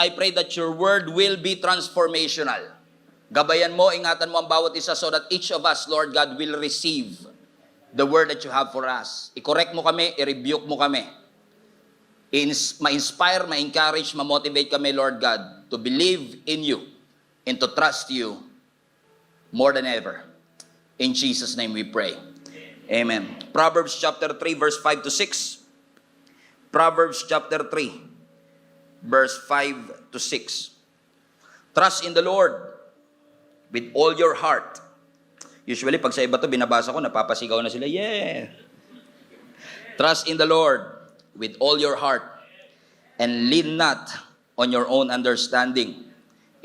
I pray that your word will be transformational. Gabayan mo, ingatan mo ang bawat isa so that each of us, Lord God, will receive the word that you have for us. I-correct mo kami, i-rebuke mo kami. Ma-inspire, ma-encourage, ma-motivate kami, Lord God, to believe in you and to trust you more than ever. In Jesus' name we pray. Amen. Proverbs chapter 3, verse 5 to 6. Proverbs chapter 3, verse 5 to 6. Trust in the Lord with all your heart. Usually, pag sa iba to binabasa ko, napapasigaw na sila, yeah! Trust in the Lord with all your heart, and lean not on your own understanding.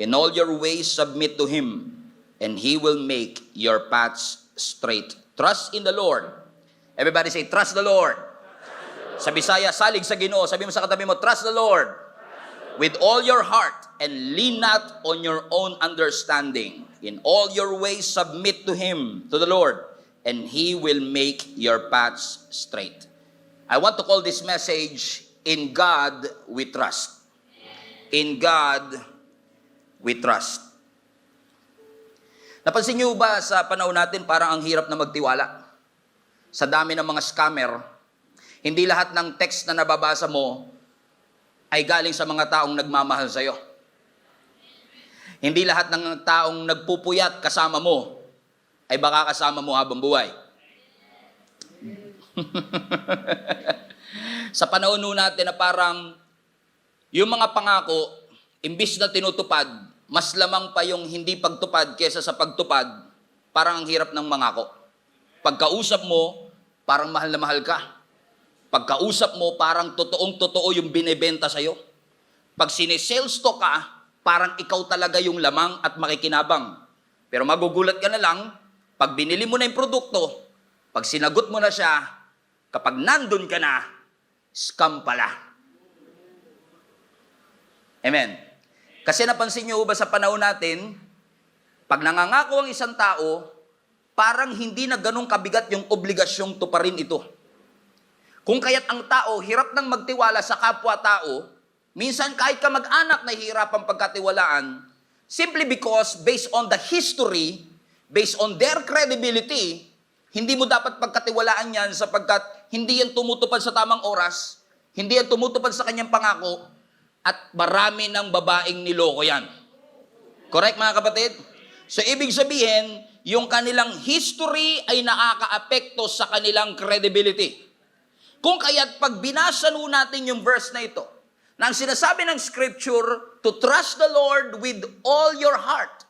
In all your ways submit to Him, and He will make your paths straight. Trust in the Lord. Everybody say, trust the Lord. Sa Bisaya, salig sa Ginoo. Sabi mo sa katabi mo, trust the Lord with all your heart, and lean not on your own understanding. In all your ways submit to Him, to the Lord, and He will make your paths straight. I want to call this message, In God We Trust. In God We Trust. Napansin niyo ba sa panahon natin parang ang hirap na magtiwala? Sa dami ng mga scammer, hindi lahat ng text na nababasa mo ay galing sa mga taong nagmamahal sa'yo. Hindi lahat ng taong nagpupuyat kasama mo ay baka kasama mo habang buhay. Sa panahon natin na parang yung mga pangako, imbis na tinutupad, mas lamang pa yung hindi pagtupad kesa sa pagtupad, parang ang hirap ng mangako. Pagkausap mo, parang mahal na mahal ka. Pagkausap mo, parang totoong-totoo yung binebenta sa'yo. Pag sinesales to ka, parang ikaw talaga yung lamang at makikinabang. Pero magugulat ka na lang, pag binili mo na yung produkto, pag sinagot mo na siya, kapag nandun ka na, scam pala. Amen. Kasi napansin nyo ba sa panahon natin, pag nangangako ang isang tao, parang hindi na ganun kabigat yung obligasyong tuparin ito. Kung kaya't ang tao, hirap nang magtiwala sa kapwa-tao, minsan kahit ka mag-anak na hihirapang pagkatiwalaan, simply because based on the history, based on their credibility, hindi mo dapat pagkatiwalaan yan sapagkat hindi yan tumutupad sa tamang oras, hindi yan tumutupad sa kanyang pangako, at marami ng babaeng niloko yan. Correct mga kapatid? So ibig sabihin, yung kanilang history ay nakaka-apekto sa kanilang credibility. Kung kaya't pag binasa natin yung verse na ito, na ang sinasabi ng scripture, to trust the Lord with all your heart.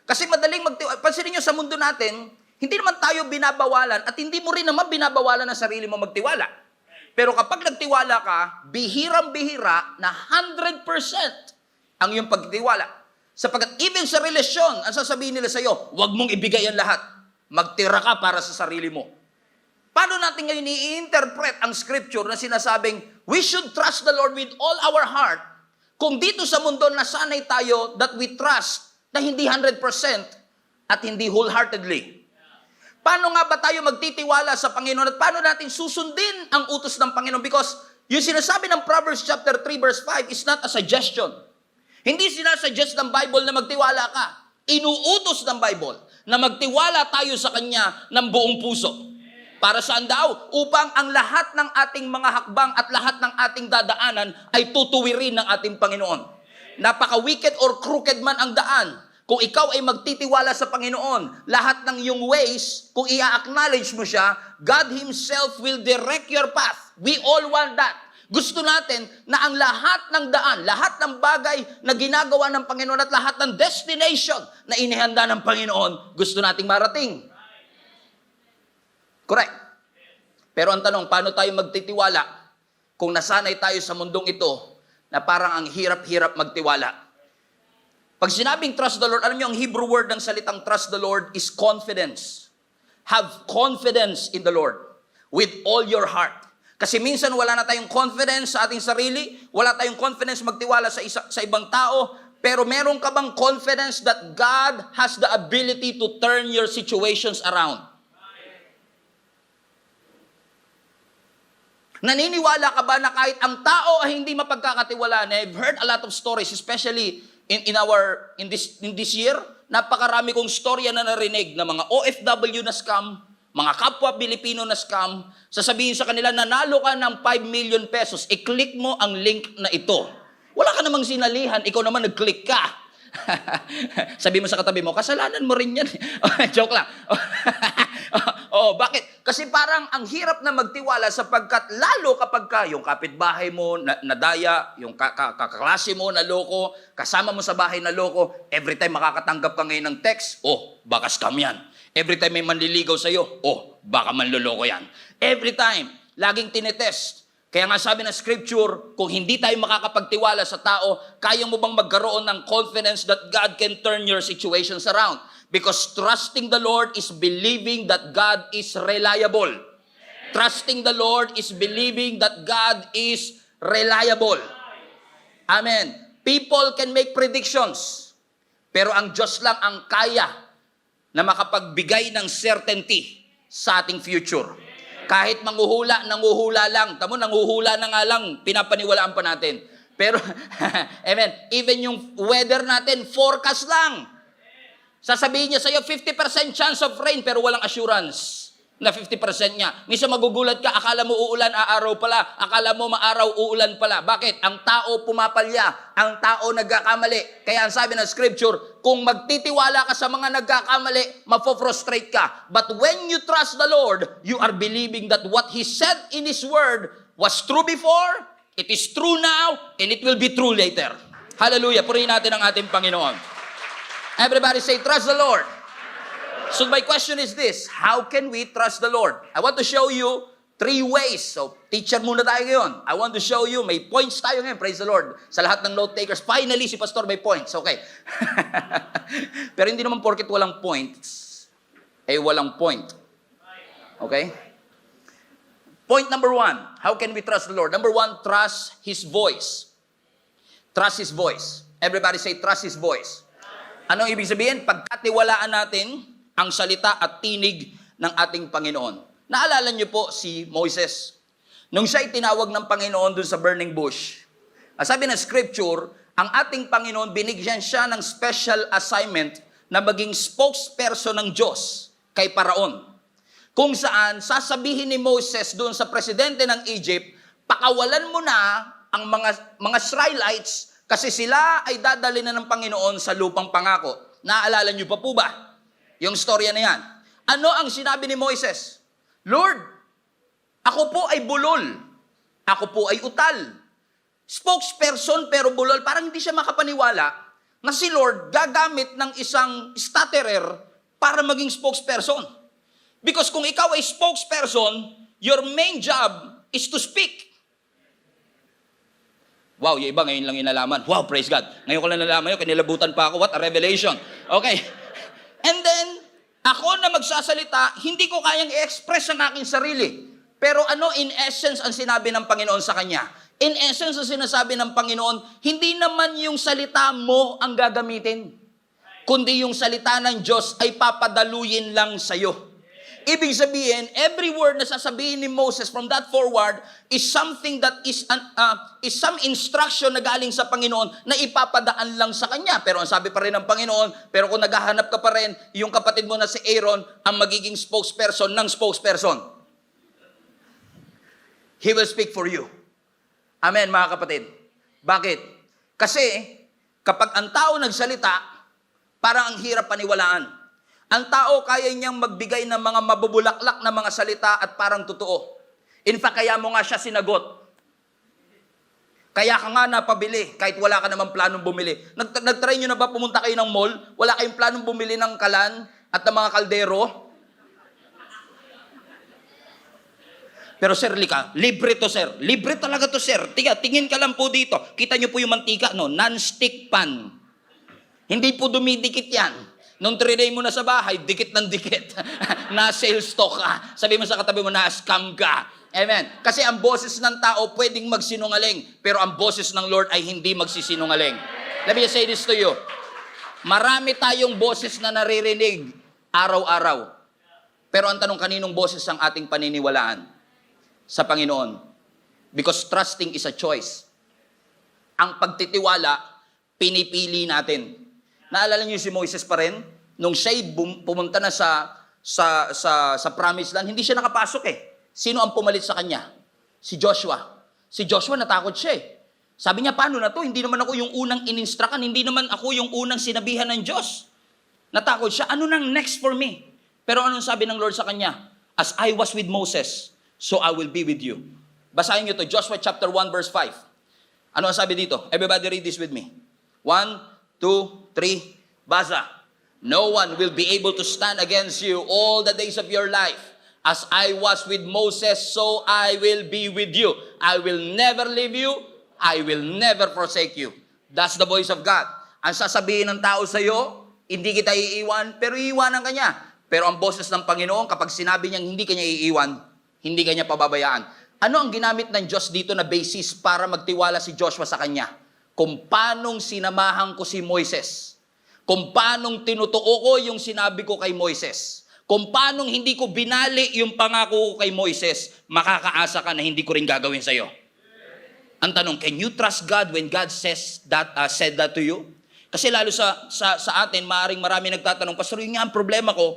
Kasi madaling pansinin nyo sa mundo natin, hindi naman tayo binabawalan at hindi mo rin naman binabawalan ang sarili mo magtiwala. Pero kapag nagtiwala ka, bihirang-bihira na 100% ang iyong pagtiwala. Sapagkat even sa relasyon, ang sasabihin nila sa iyo, huwag mong ibigay ang lahat. Magtira ka para sa sarili mo. Paano natin ngayon i-interpret ang scripture na sinasabing, we should trust the Lord with all our heart, kung dito sa mundo nasanay tayo that we trust na hindi 100% at hindi wholeheartedly. Paano nga ba tayo magtitiwala sa Panginoon at paano natin susundin ang utos ng Panginoon? Because yung sinasabi ng Proverbs chapter 3 verse 5 is not a suggestion. Hindi sinasuggest ng Bible na magtiwala ka. Inuutos ng Bible na magtiwala tayo sa Kanya ng buong puso. Para saan daw? Upang ang lahat ng ating mga hakbang at lahat ng ating dadaanan ay tutuwirin ng ating Panginoon. Napaka-wicked or crooked man ang daan, kung ikaw ay magtitiwala sa Panginoon, lahat ng iyong ways, kung i-acknowledge mo siya, God Himself will direct your path. We all want that. Gusto natin na ang lahat ng daan, lahat ng bagay na ginagawa ng Panginoon at lahat ng destination na inihanda ng Panginoon, gusto nating marating. Correct. Pero ang tanong, paano tayo magtitiwala kung nasanay tayo sa mundong ito na parang ang hirap-hirap magtiwala? Pag sinabing trust the Lord, alam niyo, ang Hebrew word ng salitang trust the Lord is confidence. Have confidence in the Lord with all your heart. Kasi minsan wala na tayong confidence sa ating sarili, wala tayong confidence magtiwala sa ibang tao, pero meron ka bang confidence that God has the ability to turn your situations around? Naniniwala ka ba na kahit ang tao ay hindi mapagkakatiwalaan? I've heard a lot of stories, especially in this year, napakarami kong storya na narinig na mga OFW na scam, mga kapwa Pilipino na scam, sasabihin sa kanila, nanalo ka ng 5 million pesos, i-click mo ang link na ito. Wala ka namang sinalihan, ikaw naman nag-click ka. Sabi mo sa katabi mo, kasalanan mo rin yan. Joke lang. Bakit? Kasi parang ang hirap na magtiwala sapagkat lalo kapag yung kapitbahay mo nadaya, yung kaklase mo naloko, kasama mo sa bahay naloko, every time makakatanggap ka ngayon ng text, baka scam yan. Every time may manliligaw sa'yo, baka manloloko yan. Every time, laging tinetest. Kaya nga sabi ng scripture, kung hindi tayo makakapagtiwala sa tao, kaya mo bang magkaroon ng confidence that God can turn your situations around? Because trusting the Lord is believing that God is reliable. Trusting the Lord is believing that God is reliable. Amen. People can make predictions, pero ang Diyos lang ang kaya na makapagbigay ng certainty sa ating future. Kahit nanguhula lang. Tamo, nanguhula na nga lang, pinapaniwalaan pa natin. Pero, amen, even yung weather natin, forecast lang. Sasabihin niya sa'yo, 50% chance of rain, pero walang assurance na 50% niya. Minsan magugulat ka, akala mo uulan, aaraw pala. Akala mo maaraw, uulan pala. Bakit? Ang tao pumapalya. Ang tao nagkakamali. Kaya ang sabi ng scripture, kung magtitiwala ka sa mga nagkakamali, mapofrustrate ka. But when you trust the Lord, you are believing that what He said in His Word was true before, it is true now, and it will be true later. Hallelujah. Purihin natin ang ating Panginoon. Everybody say, trust the Lord. So my question is this, how can we trust the Lord? I want to show you 3 ways. So teacher muna tayo ngayon. I want to show you, may points tayo ngayon, praise the Lord. Sa lahat ng note takers, finally si Pastor may points. Okay. Pero hindi naman porket walang points, walang point. Okay? Point number 1, how can we trust the Lord? Number 1, trust His voice. Trust His voice. Everybody say, trust His voice. Anong ibig sabihin? Pagkatiwalaan natin ang salita at tinig ng ating Panginoon. Naalala niyo po si Moses. Nung siya'y tinawag ng Panginoon dun sa burning bush, sabi ng scripture, ang ating Panginoon, binigyan siya ng special assignment na maging spokesperson ng Diyos kay Paraon. Kung saan, sasabihin ni Moses dun sa presidente ng Egypt, pakawalan mo na ang mga Israelites kasi sila ay dadali na ng Panginoon sa lupang pangako. Naalala niyo pa po ba yung storya na yan? Ano ang sinabi ni Moises? Lord, ako po ay bulol. Ako po ay utal. Spokesperson pero bulol. Parang hindi siya makapaniwala na si Lord gagamit ng isang stutterer para maging spokesperson. Because kung ikaw ay spokesperson, your main job is to speak. Wow, yung iba ngayon lang inalaman. Wow, praise God. Ngayon ko lang nalaman yun, kinilabutan pa ako. What a revelation. Okay. And then, ako na magsasalita, hindi ko kayang i-express ang aking sarili. Pero ano in essence ang sinabi ng Panginoon sa kanya? In essence ang sinasabi ng Panginoon, hindi naman yung salita mo ang gagamitin, kundi yung salita ng Diyos ay papadaluyin lang sa'yo. Ibig sabihin, every word na sasabihin ni Moses from that forward is something that is some instruction na galing sa Panginoon na ipapadaan lang sa kanya. Pero ang sabi pa rin ng Panginoon, pero kung naghahanap ka pa rin, yung kapatid mo na si Aaron ang magiging spokesperson ng spokesperson. He will speak for you. Amen, mga kapatid. Bakit? Kasi kapag ang tao nagsalita, parang ang hirap paniwalaan. Ang tao kaya niyang magbigay ng mga mabubulaklak na mga salita at parang totoo. In fact, kaya mo nga siya sinagot. Kaya ka nga napabili kahit wala ka namang planong bumili. Nag-try nyo na ba pumunta kayo ng mall? Wala kayong planong bumili ng kalan at ng mga kaldero? Pero sir, lika, libre to sir. Libre talaga to sir. Tingin ka lang po dito. Kita nyo po yung mantika, no? Non-stick pan. Hindi po dumidikit yan. Nung 3 day mo na sa bahay, dikit ng dikit. Na-sales stock ka. Sabi mo sa katabi mo, na-scam ka. Amen. Kasi ang boses ng tao pwedeng magsinungaling, pero ang boses ng Lord ay hindi magsisinungaling. Let me say this to you. Marami tayong boses na naririnig araw-araw. Pero ang tanong, kaninong boses ang ating paniniwalaan? Sa Panginoon. Because trusting is a choice. Ang pagtitiwala, pinipili natin. Naalala niyo si Moises pa rin? Nung siya'y pumunta na sa promised land, hindi siya nakapasok eh. Sino ang pumalit sa kanya? Si Joshua. Si Joshua natakot siya eh. Sabi niya, paano na to? Hindi naman ako yung unang ininstrakan, hindi naman ako yung unang sinabihan ng Diyos. Natakot siya, ano nang next for me? Pero anong sabi ng Lord sa kanya? As I was with Moses, so I will be with you. Basahin niyo to, Joshua chapter 1 verse 5. Ano ang sabi dito? Everybody read this with me. 1, 2, 3, basa. No one will be able to stand against you all the days of your life. As I was with Moses, so I will be with you. I will never leave you. I will never forsake you. That's the voice of God. Ang sasabihin ng tao sa iyo, hindi kita iiwan, pero iiwanan ka niya. Pero ang boses ng Panginoon, kapag sinabi niyang hindi ka niya iiwan, hindi ka niya pababayaan. Ano ang ginamit ng Diyos dito na basis para magtiwala si Joshua sa kanya? Kung paanong sinamahan ko si Moises. Kung paanong tinutuo ko yung sinabi ko kay Moises. Kung paanong hindi ko binali yung pangako ko kay Moises, makakaasa ka na hindi ko rin gagawin sa iyo. Ang tanong, can you trust God when God said that to you? Kasi lalo sa atin, maaaring marami nagtatanong, Pastor, yun nga ang problema ko,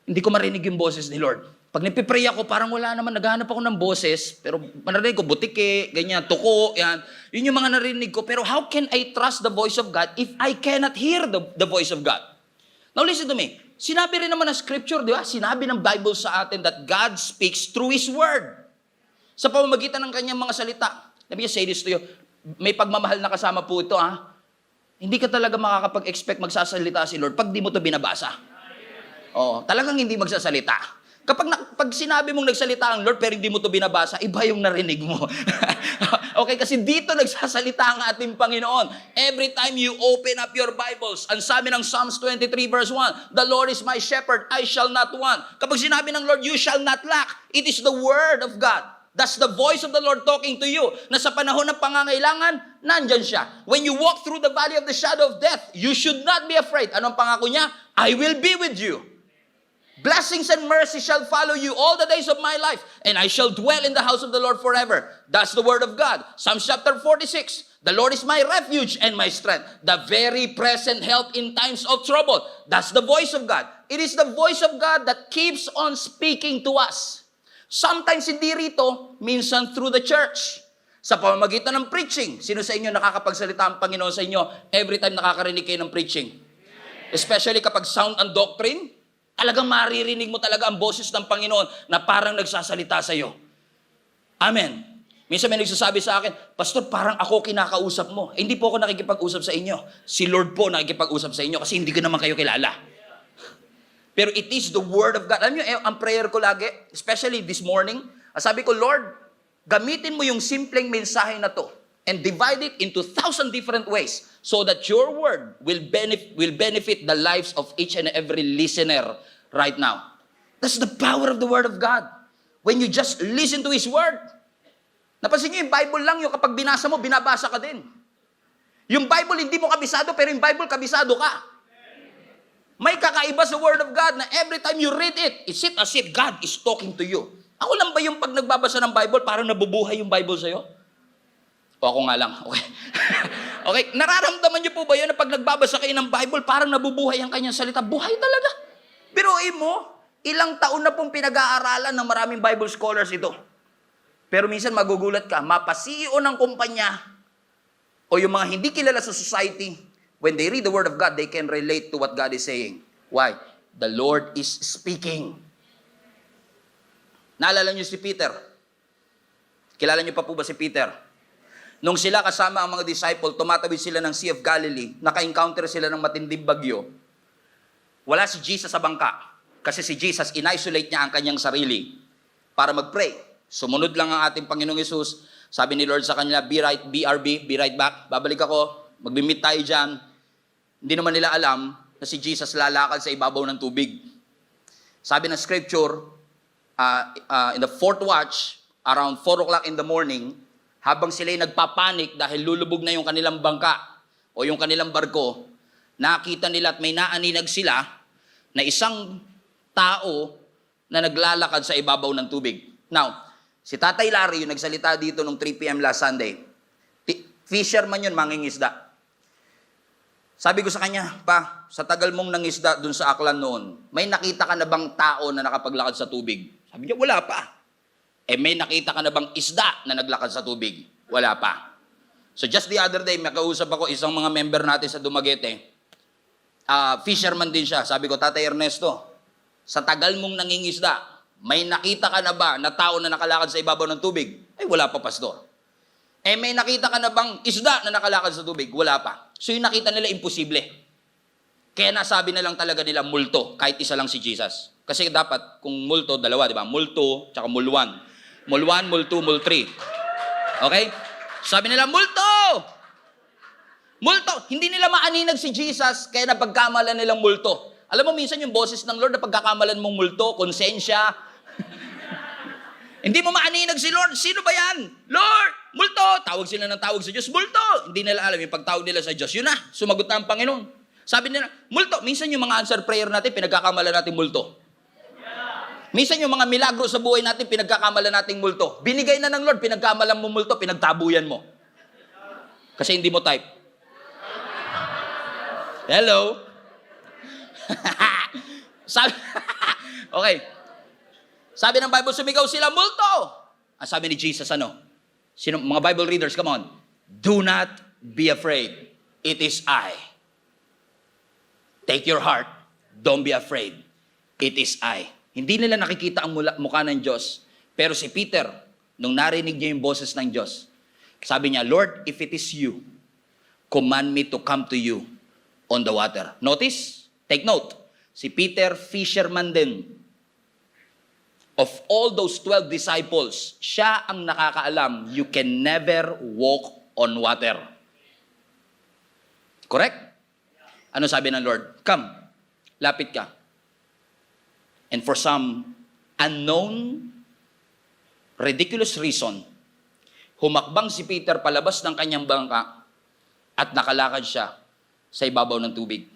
hindi ko marinig yung boses ni Lord. Pag nagpipray ako, parang wala naman, naghahanap ako ng boses, pero narinig ko, butike, ganyan, tuko, yan. Yun yung mga narinig ko. Pero how can I trust the voice of God if I cannot hear the voice of God? Now listen to me. Sinabi rin naman ng scripture, di ba? Sinabi ng Bible sa atin that God speaks through His Word. Sa pamamagitan ng kanyang mga salita. Let me just say this to you. May pagmamahal na kasama po ito, ha? Hindi ka talaga makakapag-expect magsasalita si Lord pag di mo ito binabasa. Oo, talagang hindi magsasalita. Pag sinabi mong nagsalita ang Lord pero hindi mo ito binabasa, iba yung narinig mo. Okay, kasi dito nagsasalita ang ating Panginoon. Every time you open up your Bibles, ang sabi ng Psalms 23 verse 1, the Lord is my shepherd, I shall not want. Kapag sinabi ng Lord, you shall not lack. It is the Word of God. That's the voice of the Lord talking to you. Na sa panahon ng pangangailangan, nandyan siya. When you walk through the valley of the shadow of death, you should not be afraid. Anong pangako niya? I will be with you. Blessings and mercy shall follow you all the days of my life, and I shall dwell in the house of the Lord forever. That's the word of God. Psalm chapter 46. The Lord is my refuge and my strength, the very present help in times of trouble. That's the voice of God. It is the voice of God that keeps on speaking to us. Sometimes hindi rito, minsan through the church. Sa pamamagitan ng preaching. Sino sa inyo nakakapagsalita ang Panginoon sa inyo every time nakakarinig kayo ng preaching? Especially kapag sound and doctrine, talagang maririnig mo talaga ang boses ng Panginoon na parang nagsasalita sa iyo. Amen. Minsan may nagsasabi sa akin, Pastor, parang ako kinakausap mo. Hindi po ako nakikipag-usap sa inyo. Si Lord po nakikipag-usap sa inyo kasi hindi ko naman kayo kilala. Pero it is the Word of God. Alam niyo, ang prayer ko lagi, especially this morning, sabi ko, Lord, gamitin mo yung simpleng mensahe na to and divide it into 1,000 different ways so that your Word will benefit the lives of each and every listener right now. That's the power of the Word of God. When you just listen to His Word. Napansin niyo, yung Bible lang, yung kapag binasa mo, binabasa ka din. Yung Bible, hindi mo kabisado, pero yung Bible, kabisado ka. May kakaiba sa Word of God na every time you read it, it's as if God is talking to you. Ako lang ba yung pag nagbabasa ng Bible, parang nabubuhay yung Bible sa'yo? O ako nga lang, okay. Okay, nararamdaman niyo po ba yun na pag nagbabasa kayo ng Bible, parang nabubuhay ang kanyang salita? Buhay talaga. Biruin mo, ilang taon na pong pinag-aaralan ng maraming Bible scholars ito. Pero minsan magugulat ka, mapa-CEO ng kumpanya o yung mga hindi kilala sa society, when they read the Word of God, they can relate to what God is saying. Why? The Lord is speaking. Naalala niyo si Peter? Kilala niyo pa po ba si Peter? Nung sila kasama ang mga disciple, tumatawid sila ng Sea of Galilee, naka-encounter sila ng matinding bagyo. Wala si Jesus sa bangka. Kasi si Jesus, in-isolate niya ang kanyang sarili para mag-pray. Sumunod lang ang ating Panginoong Yesus. Sabi ni Lord sa kanila, be right back. Babalik ako, mag-meet tayo dyan. Hindi naman nila alam na si Jesus lalakad sa ibabaw ng tubig. Sabi ng scripture, in the fourth watch, around 4 o'clock in the morning, habang sila'y nagpapanik dahil lulubog na yung kanilang bangka o yung kanilang barko, nakita nila at may naaninag sila na isang tao na naglalakad sa ibabaw ng tubig. Now, Si Tatay Larry, yung nagsalita dito nung 3 p.m. last Sunday, fisherman yun, mangingisda. Sabi ko sa kanya, pa, sa tagal mong nangisda dun sa Aklan noon, may nakita ka na bang tao na nakapaglakad sa tubig? Sabi niya, wala pa. May nakita ka na bang isda na naglakad sa tubig? Wala pa. So just the other day, may kausap ako isang mga member natin sa Dumaguete. Fisherman din siya. Sabi ko, Tatay Ernesto, sa tagal mong nangingisda, may nakita ka na ba na tao na nakalakad sa ibabaw ng tubig? Wala pa, Pastor. May nakita ka na bang isda na nakalakad sa tubig? Wala pa. So yung nakita nila, imposible. Kaya nasabi na lang talaga nila multo, kahit isa lang si Jesus. Kasi dapat, kung multo, dalawa, di ba? Multo, tsaka mulwan. Mulwan, multo, multri. Okay? Sabi nila, multo! Multo! Hindi nila maaninag si Jesus, kaya napagkamalan nilang multo. Alam mo, minsan yung boses ng Lord na pagkakamalan mong multo, konsensya. Hindi mo maaninag si Lord. Sino ba yan? Lord! Multo! Tawag sila ng tawag sa Diyos. Multo! Hindi nila alam yung pagtawag nila sa Diyos. Yun na, sumagot na ang Panginoon. Sabi nila, multo. Minsan yung mga answer prayer natin, pinagkakamalan natin multo. Minsan yung mga milagro sa buhay natin, pinagkakamalan nating multo. Binigay na ng Lord, pinagkamalan mo multo, pinagtabuyan mo. Kasi hindi mo type. Hello? Okay. Sabi ng Bible, sumigaw sila, multo! Ang sabi ni Jesus, ano? Sino, mga Bible readers, come on. Do not be afraid. It is I. Take your heart. Don't be afraid. It is I. Hindi nila nakikita ang mukha ng Diyos. Pero si Peter, nung narinig niya yung boses ng Diyos, sabi niya, Lord, if it is you, command me to come to you on the water. Notice, take note, si Peter, fisherman din. Of all those 12 disciples, siya ang nakakaalam, you can never walk on water. Correct? Ano sabi ng Lord? Come, lapit ka. And for some unknown, ridiculous reason, humakbang si Peter palabas ng kanyang bangka at nakalakad siya sa ibabaw ng tubig.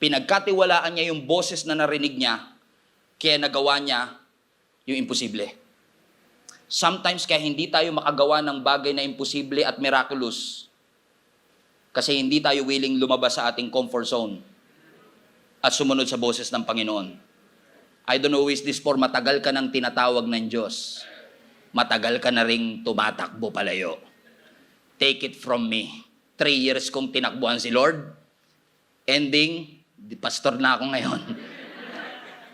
Pinagkatiwalaan niya yung boses na narinig niya, kaya nagawa niya yung imposible. Sometimes kaya hindi tayo makagawa ng bagay na imposible at miraculous kasi hindi tayo willing lumabas sa ating comfort zone at sumunod sa boses ng Panginoon. I don't know who is this for, matagal ka nang tinatawag ng Diyos. Matagal ka na ring tumatakbo palayo. Take it from me. 3 years kong tinakbuhan si Lord. Ending, pastor na ako ngayon.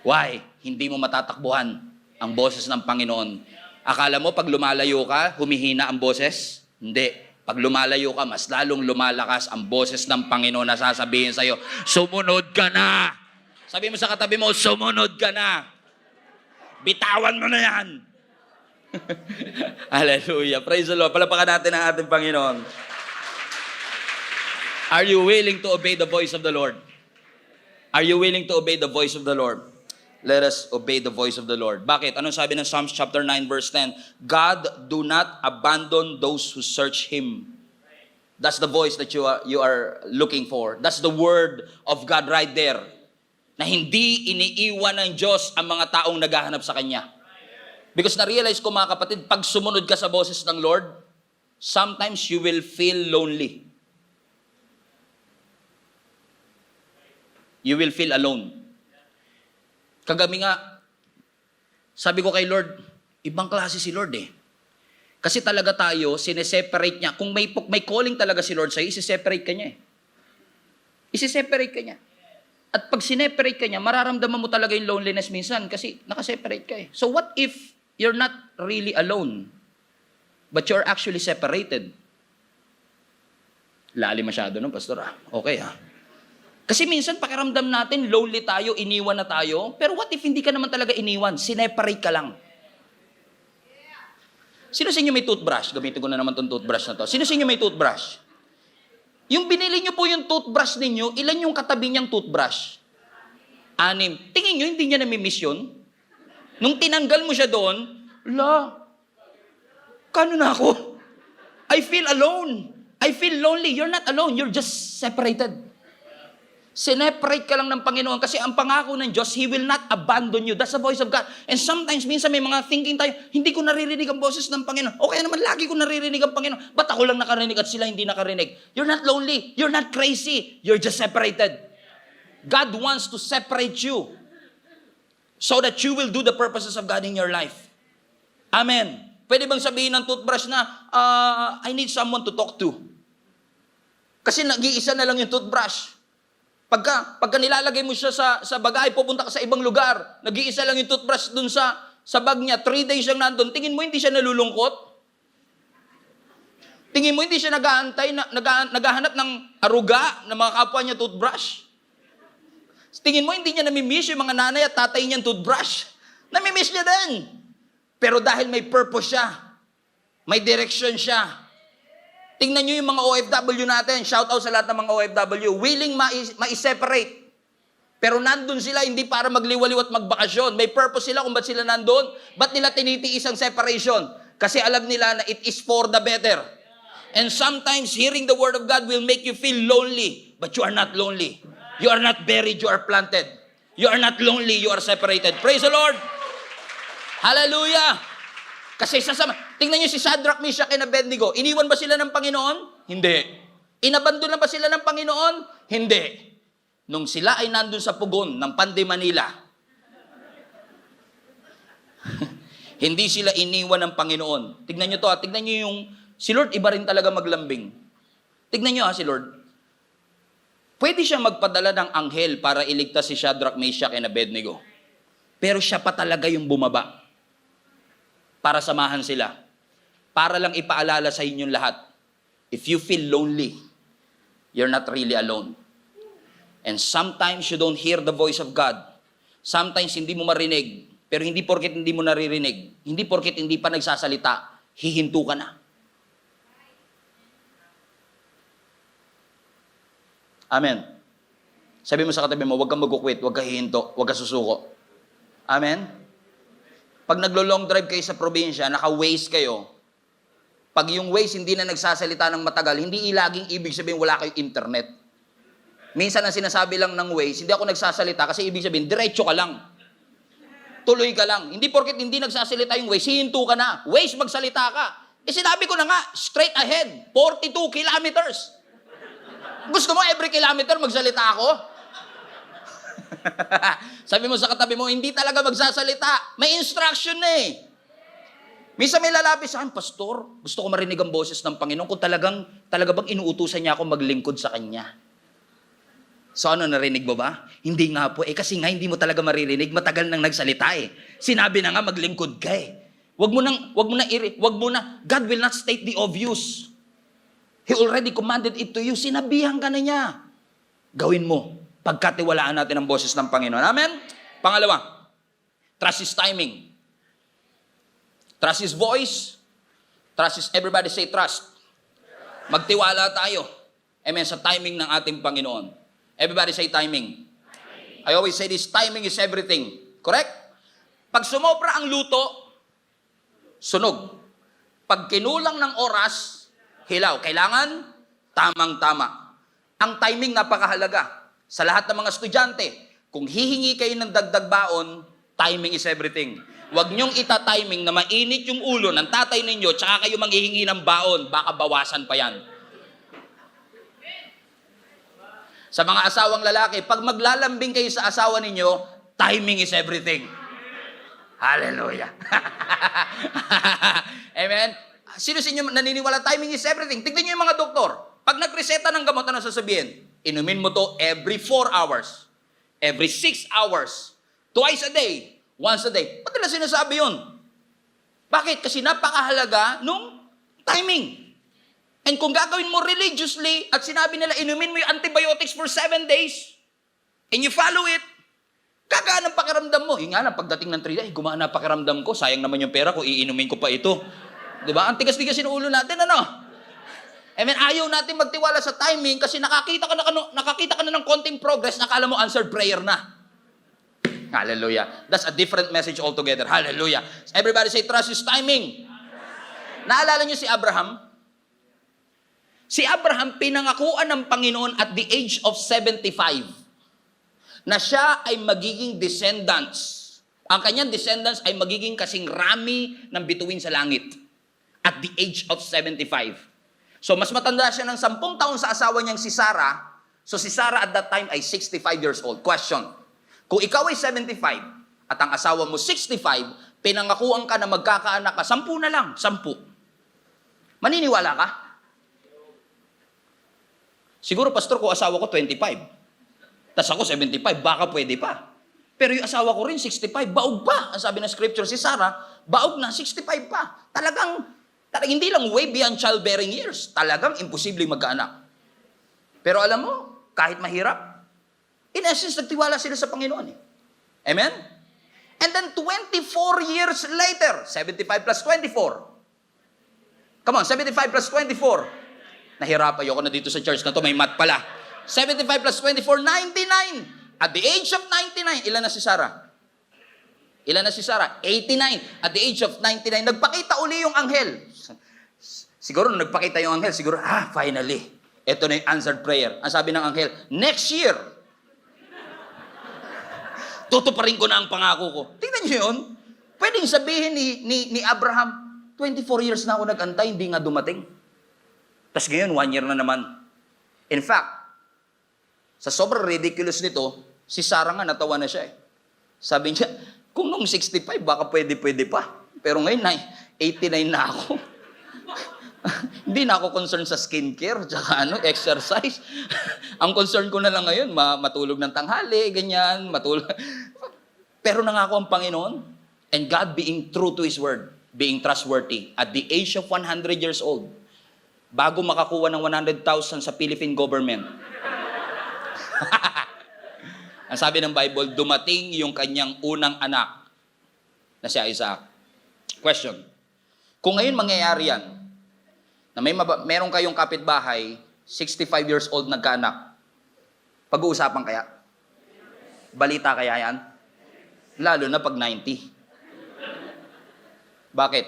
Why? Hindi mo matatakbuhan ang boses ng Panginoon. Akala mo pag lumalayo ka, humihina ang boses? Hindi. Pag lumalayo ka, mas lalong lumalakas ang boses ng Panginoon na sasabihin sa'yo, sumunod ka na! Sabi mo sa katabi mo, sumunod ka na! Bitawan mo na yan! Hallelujah. Praise the Lord. Palapakan natin ang ating Panginoon. Are you willing to obey the voice of the Lord? Are you willing to obey the voice of the Lord? Let us obey the voice of the Lord. Bakit? Anong sabi ng Psalms chapter 9 verse 10? God do not abandon those who search Him. That's the voice that you are looking for. That's the word of God right there. Na hindi iniiwan ng Diyos ang mga taong naghahanap sa Kanya. Because na-realize ko mga kapatid, pag sumunod ka sa boses ng Lord, sometimes you will feel lonely. You will feel alone. Kagabi nga, sabi ko kay Lord, ibang klase si Lord eh. Kasi talaga tayo, sineseparate niya. Kung may calling talaga si Lord sa'yo, isiseparate ka niya eh. Isiseparate ka niya. At pag sineparate ka niya, mararamdaman mo talaga yung loneliness minsan kasi nakaseparate ka eh. So what if you're not really alone, but you're actually separated? Lalim masyado no, Pastor ah. Okay ah. Kasi minsan pakiramdam natin, lonely tayo, iniwan na tayo. Pero what if hindi ka naman talaga iniwan? Sineparate ka lang. Sino sa inyo may toothbrush? Gamitin ko na naman itong toothbrush na to. Sino sa inyo may toothbrush? Yung binili nyo po yung toothbrush ninyo, ilan yung katabi niyang toothbrush? 6. Tingin nyo, hindi niya namimiss yun? Nung tinanggal mo siya doon, kano na ako? I feel alone. I feel lonely. You're not alone. You're just separated. Sineparate ka lang ng Panginoon kasi ang pangako ng Diyos, He will not abandon you. That's the voice of God. And sometimes, minsan may mga thinking tayo, hindi ko naririnig ang boses ng Panginoon. Okay naman, lagi ko naririnig ang Panginoon. Ba't ako lang nakarinig at sila hindi nakarinig? You're not lonely. You're not crazy. You're just separated. God wants to separate you so that you will do the purposes of God in your life. Amen. Pwede bang sabihin ng toothbrush na, I need someone to talk to? Kasi nag-iisa na lang yung toothbrush. Pagka nilalagay mo siya sa bagay, pupunta ka sa ibang lugar, nag-iisa lang yung toothbrush dun sa bag niya, 3 days siyang nandun, tingin mo hindi siya nalulungkot? Tingin mo hindi siya naghahanap ng aruga ng mga kapwa niya toothbrush? Tingin mo hindi niya namimiss yung mga nanay at tatay niyang toothbrush? Namimiss niya din. Pero dahil may purpose siya, may direction siya. Tingnan nyo yung mga OFW natin. Shout out sa lahat ng mga OFW. Willing ma-separate. Pero nandun sila hindi para magliwaliw at magbakasyon. May purpose sila kung ba't sila nandun. Ba't nila tinitiis ang separation? Kasi alam nila na it is for the better. And sometimes hearing the word of God will make you feel lonely. But you are not lonely. You are not buried, you are planted. You are not lonely, you are separated. Praise the Lord! Hallelujah! Kasi tingnan nyo si Shadrach, Meshach, and Abednego. Iniwan ba sila ng Panginoon? Hindi. Inabandon na ba sila ng Panginoon? Hindi. Nung sila ay nandun sa pugon ng Pande Manila, hindi sila iniwan ng Panginoon. Tignan nyo to, tignan nyo yung, si Lord iba rin talaga maglambing. Tignan nyo si Lord. Pwede siya magpadala ng anghel para iligtas si Shadrach, Meshach, and Abednego. Pero siya pa talaga yung bumaba para samahan sila. Para lang ipaalala sa inyong lahat, if you feel lonely, you're not really alone. And sometimes you don't hear the voice of God. Sometimes hindi mo marinig, pero hindi porket hindi mo naririnig, hindi porket hindi pa nagsasalita, hihinto ka na. Amen. Sabi mo sa katabi mo, huwag kang mag-quit, huwag kang hihinto, huwag kang susuko. Amen. Pag naglo-long drive kayo sa probinsya, naka-Waze kayo, pag yung Waze hindi na nagsasalita ng matagal, hindi laging ibig sabihin wala kayong internet. Minsan ang sinasabi lang ng Waze, hindi ako nagsasalita kasi ibig sabihin, diretso ka lang. Tuloy ka lang. Hindi porket hindi nagsasalita yung Waze, hihinto ka na. Waze, magsalita ka. Sinabi ko na nga, straight ahead, 42 kilometers. Gusto mo every kilometer magsalita ako? Sabi mo sa katabi mo, hindi talaga magsasalita. May instruction na eh. Minsan may lalapit sa akin, Pastor, gusto ko marinig ang boses ng Panginoon kung talaga bang inuutusan niya ako maglingkod sa Kanya. So ano, narinig mo ba? Hindi nga po. Kasi nga hindi mo talaga maririnig. Matagal nang nagsalita eh. Sinabi na nga maglingkod ka eh. Wag mo na. God will not state the obvious. He already commanded it to you. Sinabihan ka na niya. Gawin mo. Pagkatiwalaan natin ang boses ng Panginoon. Amen? Pangalawa, trust His timing. Trust His voice. Trust His, everybody say trust. Magtiwala tayo. Amen, sa timing ng ating Panginoon. Everybody say timing. I always say this, timing is everything. Correct? Pag sumobra ang luto, sunog. Pag kinulang ng oras, hilaw. Kailangan, tamang-tama. Ang timing napakahalaga. Sa lahat ng mga estudyante, kung hihingi kayo ng dagdag baon, timing is everything. Huwag niyong ita-timing na mainit yung ulo ng tatay ninyo, tsaka kayo manghihingi ng baon, baka bawasan pa yan. Sa mga asawang lalaki, pag maglalambing kayo sa asawa ninyo, timing is everything. Hallelujah. Amen? Sino sa inyo naniniwala timing is everything? Tignan niyo yung mga doktor. Pag nagreseta ng gamot, ano sasabihin? Inumin mo to every 4 hours, every 6 hours, twice a day, once a day. Ba't nila sinasabi yun? Bakit? Kasi napakahalaga nung timing. And kung gagawin mo religiously at sinabi nila, inumin mo yung antibiotics for 7 days, and you follow it, gagaan ang pakiramdam mo. Yung nga lang, pagdating ng 3 days, gumana pakiramdam ko, sayang naman yung pera ko, iinumin ko pa ito. Diba? Ang tigas-tigas yung ulo natin, ano? Amen, ayaw natin magtiwala sa timing kasi nakakita ka na ng konting progress, nakala mo answered prayer na. Hallelujah. That's a different message altogether. Hallelujah. Everybody say, trust His timing. Naalala niyo si Abraham? Si Abraham, pinangakuan ng Panginoon at the age of 75. na siya ay magiging descendants. Ang kanyang descendants ay magiging kasing rami ng bituin sa langit at the age of 75. So mas matanda siya ng 10 taon sa asawa niyang si Sarah. So si Sarah at that time ay 65 years old. Question, kung ikaw ay 75 at ang asawa mo 65, pinangakuan ka na magkakaanak ka, 10 na lang, 10. Maniniwala ka? Siguro, pastor, ko asawa ko 25. Tas ako 75, baka pwede pa. Pero yung asawa ko rin 65, baog pa. Ang sabi ng scripture, si Sarah, baog na, 65 pa. Talagang hindi lang way beyond childbearing years. Talagang imposibleng magkaanak. Pero alam mo, kahit mahirap, in essence, nagtiwala sila sa Panginoon. Amen? And then 24 years later, 75 plus 24. Come on, 75 plus 24. Nahirapan ako na dito sa church na to, may math pala. 75 plus 24, 99. At the age of 99, ilan na si Sarah? Ilan na si Sarah? 89. At the age of 99, nagpakita uli yung anghel. Siguro nung nagpakita yung anghel, siguro, finally, ito na yung answered prayer. Ang sabi ng anghel, next year, tutuparin ko na ang pangako ko. Tingnan niyo yun. Pwedeng sabihin ni Abraham, 24 years na ako nag-antay, hindi nga dumating. Tapos ngayon, 1 year na naman. In fact, sa sobrang ridiculous nito, si Sarah nga natawa na siya. Sabi niya, kung nung 65, baka pwede pa. Pero ngayon, 89 na ako. Hindi na ako concerned sa skincare, tsaka exercise. Ang concern ko na lang ngayon, matulog ng tanghali, ganyan, matulog. Pero nangako ang Panginoon, and God being true to His word, being trustworthy, at the age of 100 years old, bago makakuha ng 100,000 sa Philippine government. Ang sabi ng Bible, dumating yung kanyang unang anak na si Isaac. Question, kung ngayon mangyayari yan, na meron kayong kapitbahay, 65 years old nagkaanak, pag-uusapan kaya? Balita kaya yan? Lalo na pag 90. Bakit?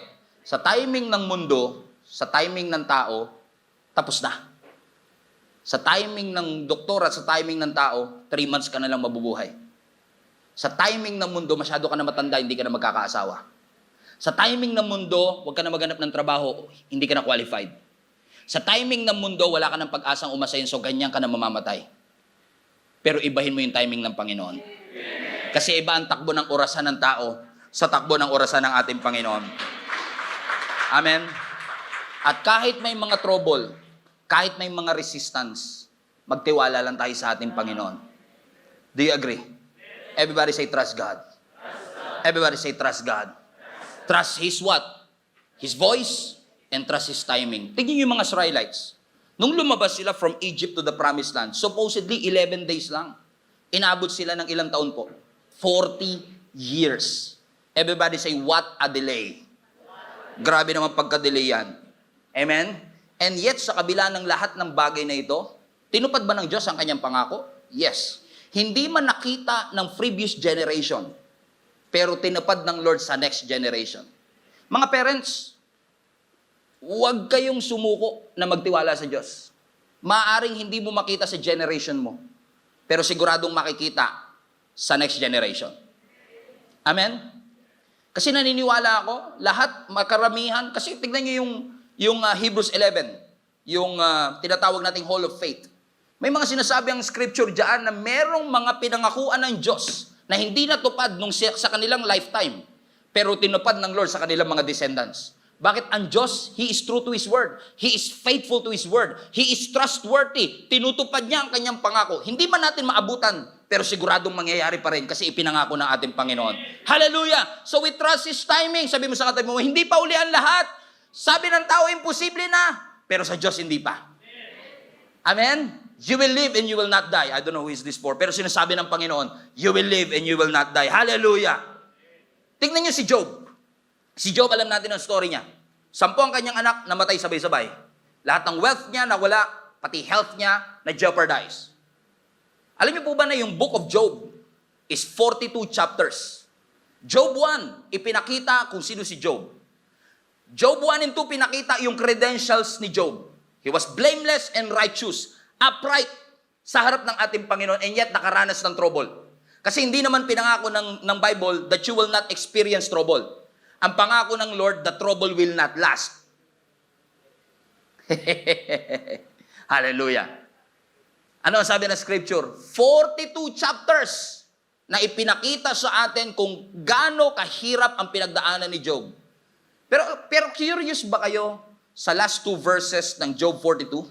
Sa timing ng mundo, sa timing ng tao, tapos na. Sa timing ng doktor at sa timing ng tao, 3 months ka na lang mabubuhay. Sa timing ng mundo, masyado ka na matanda, hindi ka na magkakaasawa. Sa timing ng mundo, huwag ka na maghanap ng trabaho, hindi ka na qualified. Sa timing ng mundo, wala ka ng pag-asang umasenso, ganyan ka na mamamatay. Pero ibahin mo yung timing ng Panginoon. Kasi iba ang takbo ng orasan ng tao sa takbo ng orasan ng ating Panginoon. Amen? At kahit may mga trouble, kahit may mga resistance, magtiwala lang tayo sa ating Panginoon. Do you agree? Everybody say, trust God. Everybody say, trust God. Trust His what? His voice and trust His timing. Tingnan yung mga Israelites. Nung lumabas sila from Egypt to the Promised Land, supposedly 11 days lang. Inabot sila ng ilang taon po? 40 years. Everybody say, what a delay. Grabe naman pagka-delay yan. Amen? And yet, sa kabila ng lahat ng bagay na ito, tinupad ba ng Diyos ang kanyang pangako? Yes. Hindi man nakita ng previous generation, pero tinupad ng Lord sa next generation. Mga parents, huwag kayong sumuko na magtiwala sa Diyos. Maaring hindi mo makita sa generation mo, pero siguradong makikita sa next generation. Amen? Kasi naniniwala ako, lahat, makaramihan, kasi tignan nyo yung Hebrews 11, yung tinatawag nating Hall of Faith. May mga sinasabi ang scripture diyan na merong mga pinangakuan ng Diyos na hindi natupad sa kanilang lifetime, pero tinupad ng Lord sa kanilang mga descendants. Bakit? Ang Diyos, He is true to His word. He is faithful to His word. He is trustworthy. Tinutupad niya ang kanyang pangako. Hindi man natin maabutan, pero siguradong mangyayari pa rin kasi ipinangako ng ating Panginoon. Hallelujah! So we trust His timing. Sabi mo sa katabi mo, hindi pa uli ang lahat. Sabi ng tao, imposible na. Pero sa Diyos, hindi pa. Amen? You will live and you will not die. I don't know who is this for. Pero sinasabi ng Panginoon, you will live and you will not die. Hallelujah! Tingnan niyo si Job. Si Job, alam natin ang story niya. 10 ang kanyang anak, namatay sabay-sabay. Lahat ng wealth niya nawala, pati health niya na-jeopardize. Alam niyo po ba na yung book of Job is 42 chapters? Job 1, ipinakita kung sino si Job. Job 1 and 2, pinakita yung credentials ni Job. He was blameless and righteous, upright sa harap ng ating Panginoon, and yet nakaranas ng trouble. Kasi hindi naman pinangako ng Bible that you will not experience trouble. Ang pangako ng Lord, the trouble will not last. Hallelujah. Ano ang sabi ng scripture? 42 chapters na ipinakita sa atin kung gaano kahirap ang pinagdaanan ni Job. Pero curious ba kayo sa last 2 verses ng Job 42?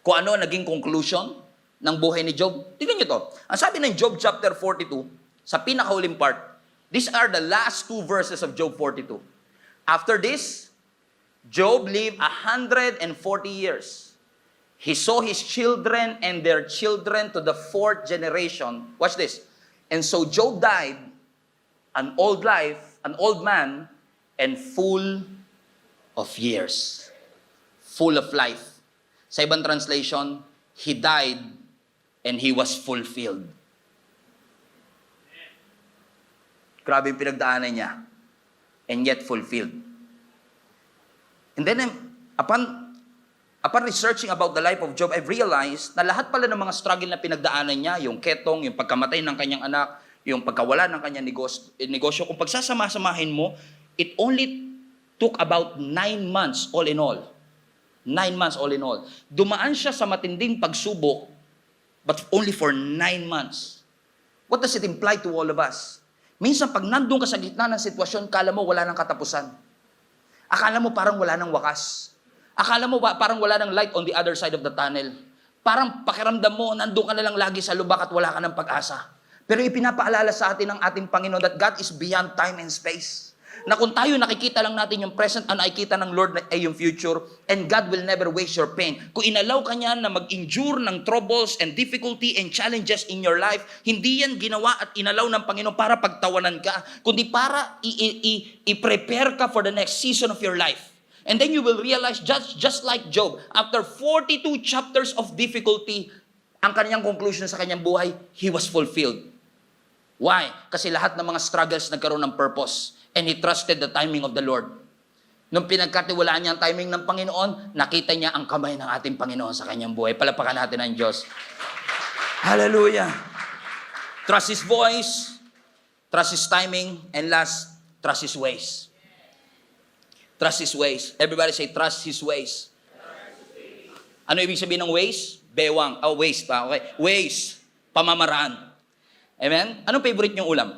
Kung ano naging conclusion ng buhay ni Job? Tingnan nyo to. Ang sabi ng Job chapter 42, sa pinakahuling part, these are the last 2 verses of Job 42. After this, Job lived 140 years. He saw his children and their children to the 4th generation. Watch this. And so Job died an old man, and full of years. Full of life. Sa ibang translation, he died and he was fulfilled. Grabe yung pinagdaanan niya. And yet fulfilled. And then, upon researching about the life of Job, I've realized na lahat pala ng mga struggle na pinagdaanan niya, yung ketong, yung pagkamatay ng kanyang anak, yung pagkawala ng kanyang negosyo, kung pagsasama-samahin mo, it only took about 9 months all in all. 9 months all in all. Dumaan siya sa matinding pagsubok, but only for 9 months. What does it imply to all of us? Minsan, pag nandun ka sa gitna ng sitwasyon, kala mo wala nang katapusan. Akala mo parang wala nang wakas. Akala mo parang wala nang light on the other side of the tunnel. Parang pakiramdam mo, nandun ka na lang lagi sa lubak at wala ka ng pag-asa. Pero ipinapaalala sa atin ng ating Panginoon that God is beyond time and space. Na kung tayo nakikita lang natin yung present, ang nakikita ng Lord ay yung future, and God will never waste your pain. Kung inalaw ka niya na mag-endure ng troubles and difficulty and challenges in your life, hindi yan ginawa at inalaw ng Panginoon para pagtawanan ka, kundi para i-prepare ka for the next season of your life. And then you will realize, just like Job, after 42 chapters of difficulty, ang kanyang conclusion sa kanyang buhay, he was fulfilled. Why? Kasi lahat ng mga struggles nagkaroon ng purpose. And he trusted the timing of the Lord. Nung pinagkatiwalaan niya ang timing ng Panginoon, nakita niya ang kamay ng ating Panginoon sa kanyang buhay. Palapakan natin ang Diyos. Hallelujah! Trust His voice, trust His timing, and last, trust His ways. Trust His ways. Everybody say, trust His ways. Ano ibig sabihin ng ways? Bewang. Ways pa. Okay. Ways. Pamamaraan. Amen? Anong favorite niyong ulam?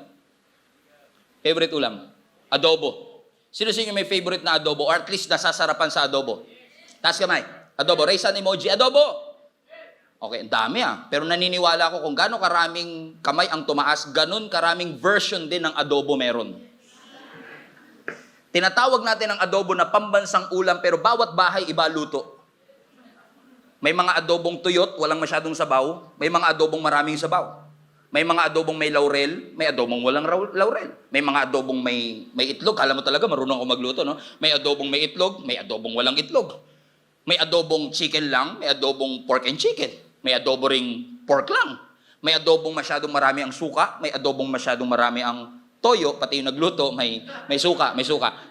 Favorite ulam? Adobo. Sino sa inyo may favorite na adobo? Or at least nasasarapan sa adobo? Taas kamay. Adobo. Raise an emoji. Adobo! Okay, ang dami Pero naniniwala ako kung gaano karaming kamay ang tumaas, ganun karaming version din ng adobo meron. Tinatawag natin ang adobo na pambansang ulam, pero bawat bahay iba luto. May mga adobong tuyot, walang masyadong sabaw. May mga adobong maraming sabaw. May mga adobong may laurel, may adobong walang laurel. May mga adobong may itlog. Kala mo talaga marunong ako magluto, no? May adobong may itlog, may adobong walang itlog. May adobong chicken lang, may adobong pork and chicken. May adobo ring pork lang. May adobong masyadong marami ang suka, may adobong masyadong marami ang toyo, pati yung nagluto, may suka.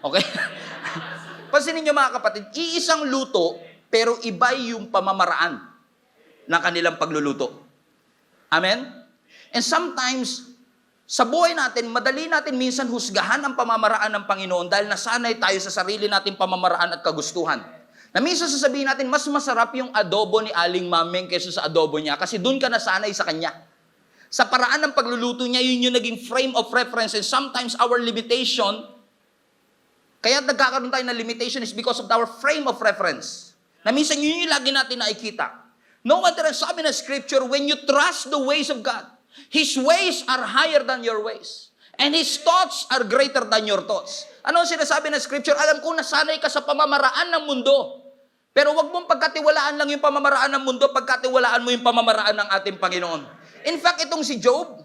Okay? Pansinin niyo mga kapatid, iisang luto, pero iba yung pamamaraan ng kanilang pagluluto. Amen? And sometimes, sa buhay natin, madali natin minsan husgahan ang pamamaraan ng Panginoon dahil nasanay tayo sa sarili nating pamamaraan at kagustuhan. Na minsan sasabihin natin, mas masarap yung adobo ni Aling Mameng kaysa sa adobo niya kasi doon ka nasanay sa kanya. Sa paraan ng pagluluto niya, yun yung naging frame of reference. And sometimes our limitation, kaya nagkakaroon tayo ng limitation is because of our frame of reference. Na minsan yun yung lagi natin nakikita. No wonder ang sabi ng scripture, when you trust the ways of God, His ways are higher than your ways. And His thoughts are greater than your thoughts. Ano ang sinasabi ng scripture? Alam ko nasanay ka sa pamamaraan ng mundo. Pero wag mong pagkatiwalaan lang yung pamamaraan ng mundo, pagkatiwalaan mo yung pamamaraan ng ating Panginoon. In fact, itong si Job,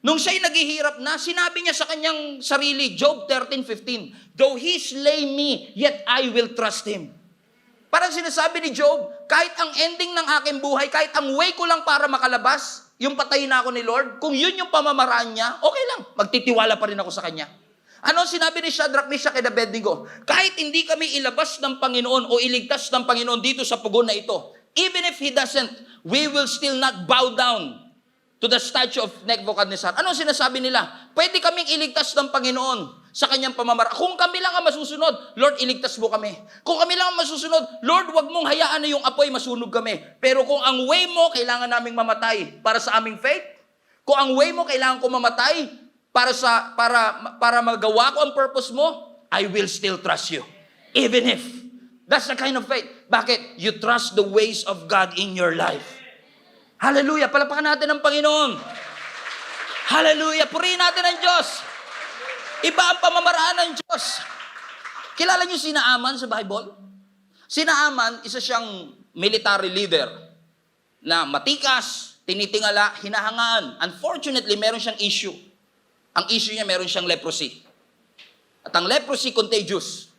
nung siya'y naghihirap na, sinabi niya sa kanyang sarili, Job 13:15, though He slay me, yet I will trust Him. Parang sinasabi ni Job, kahit ang ending ng aking buhay, kahit ang way ko lang para makalabas, yung patayin na ako ni Lord, kung yun yung pamamaraan niya, okay lang, magtitiwala pa rin ako sa Kanya. Ano sinabi ni Shadrach, Meshach, and Abednego? Kahit hindi kami ilabas ng Panginoon o iligtas ng Panginoon dito sa pugon na ito, even if He doesn't, we will still not bow down to the statue of Nebuchadnezzar. Anong sinasabi nila? Pwede kaming iligtas ng Panginoon sa kanyang pamamaraan. Kung kami lang ang masusunod, Lord, iligtas mo kami. Kung kami lang ang masusunod, Lord, wag mong hayaan na yung apoy masunog kami. Pero kung ang way mo, kailangan naming mamatay para sa aming faith, kung ang way mo, kailangan ko mamatay para magawa ko ang purpose mo, I will still trust you. Even if. That's the kind of faith. Bakit? You trust the ways of God in your life. Hallelujah! Palapakan natin ang Panginoon. Hallelujah! Purihin natin ang Diyos. Iba ang pamamaraan ng Diyos. Kilala niyo si Naaman sa Bible? Si Naaman, isa siyang military leader na matikas, tinitingala, hinahangaan. Unfortunately, meron siyang issue. Ang issue niya, meron siyang leprosy. At ang leprosy, contagious.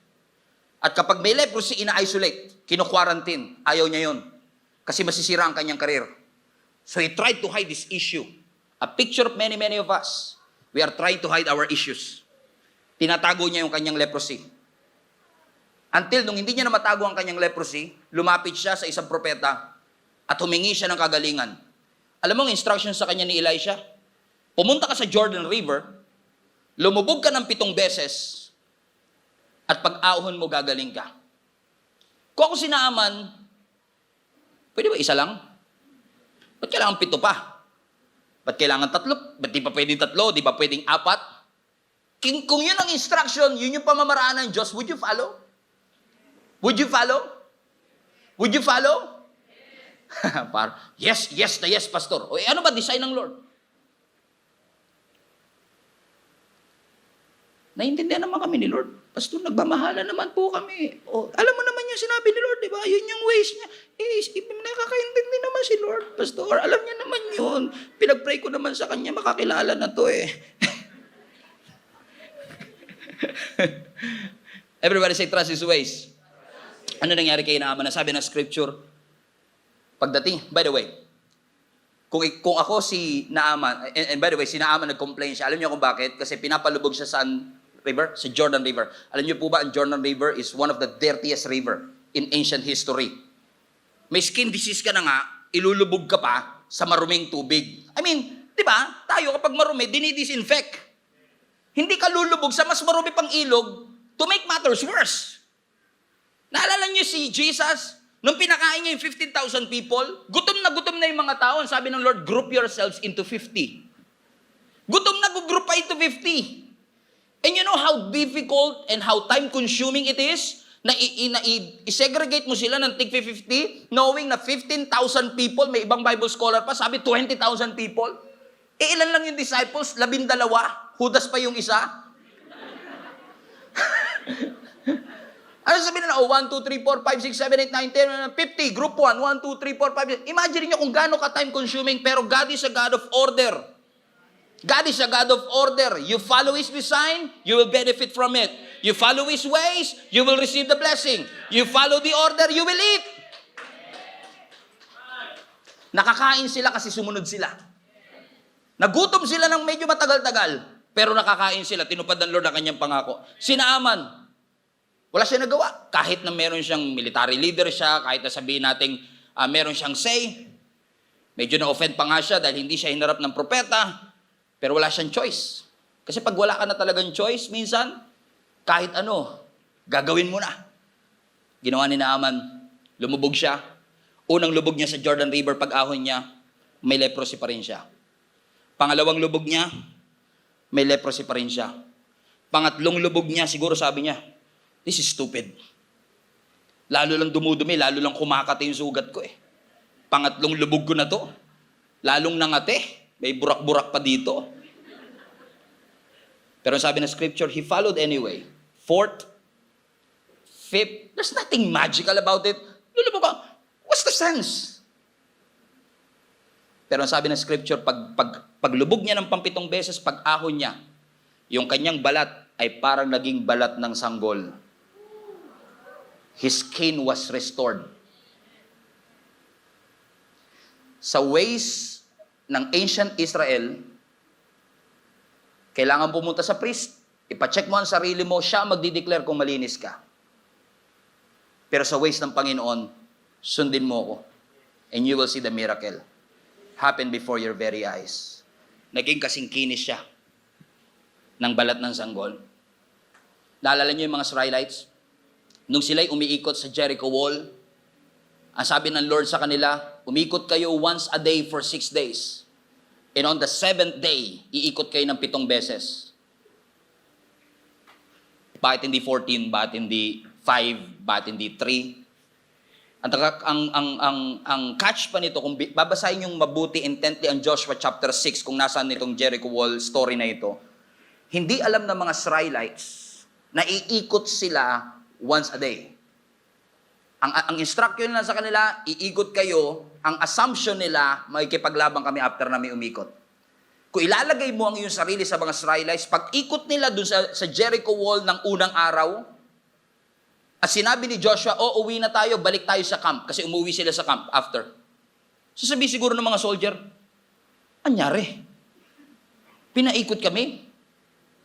At kapag may leprosy, ina-isolate, kino-quarantine. Ayaw niya yon kasi masisira ang kanyang karir. So he tried to hide this issue. A picture of many, many of us. We are trying to hide our issues. Tinatago niya yung kanyang leprosy. Until nung hindi niya na matago ang kanyang leprosy, lumapit siya sa isang propeta at humingi siya ng kagalingan. Alam mo ang instruction sa kanya ni Elisha? Pumunta ka sa Jordan River, lumubog ka ng 7 beses, at pag-ahon mo gagaling ka. Kung ako si Naaman, pwede ba isa lang? Ba't kailangan 7 pa? Ba't kailangan 3? Ba't di pa pwedeng 3? Di ba pwedeng 4? Kung yun ang instruction, yun yung pamamaraan ng Diyos, would you follow? Would you follow? Would you follow? Yes, Pastor. O ano ba design ng Lord? Naintindihan naman kami ni Lord. Pastor, nagmamahala naman po kami. O, alam mo naman yung sinabi ni Lord, di ba? Yun yung ways niya. Nakakaintindi naman si Lord, Pastor. Alam niya naman yun. Pinag-pray ko naman sa kanya, makakilala na to eh. Everybody say, trust His ways. Ano nangyari kay Naaman? Nasabi ng scripture, pagdating, by the way, kung ako si Naaman, and by the way, si Naaman nag-complain siya. Alam niyo kung bakit? Kasi pinapalubog siya sa river, sa Jordan River. Alam niyo po ba, ang Jordan River is one of the dirtiest river in ancient history. May skin disease ka na nga, ilulubog ka pa sa maruming tubig. I mean, di ba, tayo kapag marumi, dinidisinfect. Hindi ka lulubog sa mas marumi pang ilog to make matters worse. Naalala niyo si Jesus? Nung pinakain niya yung 15,000 people, gutom na yung mga tao. Sabi ng Lord, group yourselves into 50. Gutom na group pa into 50. And you know how difficult and how time-consuming it is na i-segregate mo sila ng tig 50, knowing na 15,000 people, may ibang Bible scholar pa, sabi 20,000 people. Ilan lang yung disciples? 12. Judas pa yung isa. Ano sabihin nila? 1, 2, 3, 4, 5, 6, 7, 8, 9, 10, 50. Group 1, 1, 2, 3, 4, 5. Imagine niyo kung gaano ka time-consuming, pero God is a God of order. God is a God of order. You follow His design, you will benefit from it. You follow His ways, you will receive the blessing. You follow the order, you will eat. Nakakain sila kasi sumunod sila. Nagutom sila ng medyo matagal-tagal, pero nakakain sila. Tinupad ng Lord ang kanyang pangako. Si Naaman, wala siya nagawa. Kahit na meron siyang military leader siya, kahit na sabihin natin meron siyang say, medyo na-offend pa nga siya dahil hindi siya hinarap ng propeta, pero wala siyang choice. Kasi pag wala ka na talagang choice, minsan, kahit ano, gagawin mo na. Ginawa ni Naaman, lumubog siya. Unang lubog niya sa Jordan River, pag-ahon niya, may leprosy pa rin siya. Pangalawang lubog niya, may leprosy pa rin siya. Pangatlong lubog niya, siguro sabi niya, this is stupid. Lalo lang dumudumi, lalo lang kumakati yung sugat ko eh. Pangatlong lubog ko na to. Lalong nangate. May burak-burak pa dito. Pero sabi ng scripture, he followed anyway. 4th, 5th, there's nothing magical about it. Lulubog ba? What's the sense? Pero sabi ng scripture, paglubog niya ng 7 beses, pag-ahon niya, yung kanyang balat ay parang naging balat ng sanggol. His skin was restored. Sa ways ng ancient Israel, kailangan pumunta sa priest, ipacheck mo ang sarili mo, siya magdideclare kung malinis ka. Pero sa ways ng Panginoon, sundin mo ko, and you will see the miracle. happened before your very eyes. Naging kasing kinis siya ng balat ng sanggol. Naalala niyo yung mga Israelites? Nung sila'y umiikot sa Jericho wall, ang sabi ng Lord sa kanila, umikot kayo once a day for 6 days. And on the 7th day, iikot kayo ng 7 beses. Bakit hindi 14? Bakit hindi 5? Bakit hindi 3? Ang catch pa nito, kung babasahin yung mabuti intently ang Joshua chapter 6, kung nasaan nitong Jericho wall story na ito, hindi alam ng mga Israelites na iikot sila once a day. Ang instruction nila sa kanila, iikot kayo, ang assumption nila, makikipaglabang kami after na may umikot. Kung ilalagay mo ang iyong sarili sa mga Israelites, pag ikot nila dun sa Jericho wall ng unang araw, at sinabi ni Joshua, uwi na tayo, balik tayo sa camp, kasi umuwi sila sa camp after. Sasabi siguro ng mga soldier, anyari? Pinaikot kami.